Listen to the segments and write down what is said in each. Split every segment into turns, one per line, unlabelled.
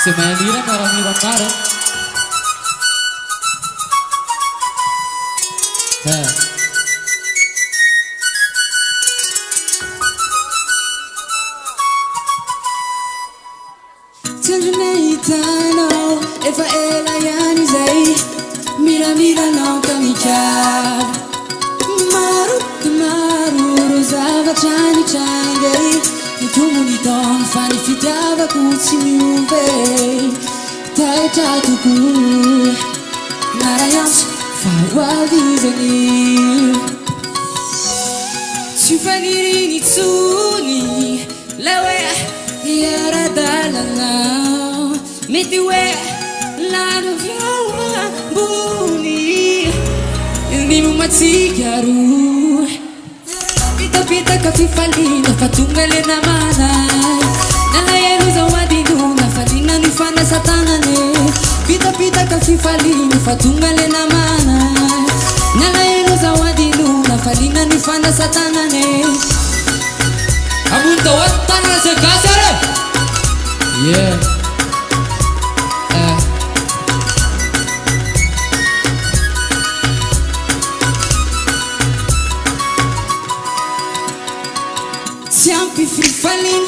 Se mayanira marami bakar.
Tano, efa ela yani zai, mira mira não kamikar. Maru rozava chani changai, nitumu niton fani fitava kutsimuve. Tai tatuku, narayans fawaldizani. Tufanirini tsuni, lawe yara dalana. Meti we lado vyawa buni ni mumatigaru pita pita kafifalina fatungale na mana nala yenu zawadi nuna falina nifana satana ne pita pita kafifalina fatungale na mana nala yenu zawadi nuna falina nifana satana ne
Abunta watana se kasare. Yeah.
Tiampi frifalin,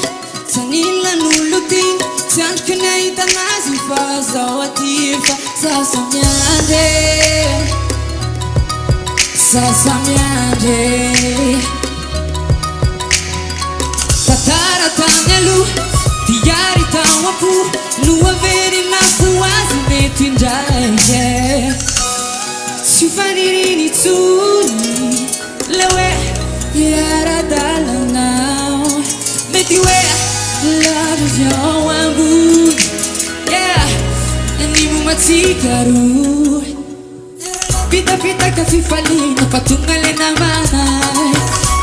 tanila nulutin, tiankuna itanazi faza watifa, sasa miande. Tatara tanyalu, tiari tawapu, nuwa veri na kuwazi metindaye. Sufanirini tuni, lewe yara dalana. Metiwe lado vyawangu, yeah, ni mumatigaru. Pita pita kafifalina fatungale na mana,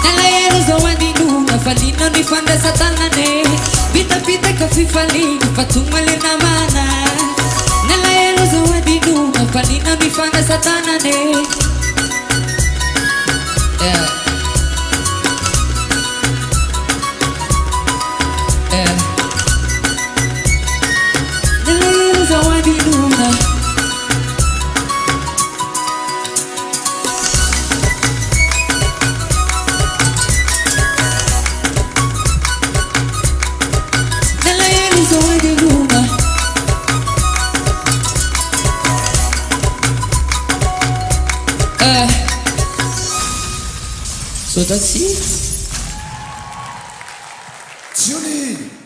nala yenu zawadi nuna falina nifanda satana ne. Pita pita kafifalina fatungale na mana, nala yenu zawadi nuna falina nifanda satana ne. Yeah.
So that's it.
Julie.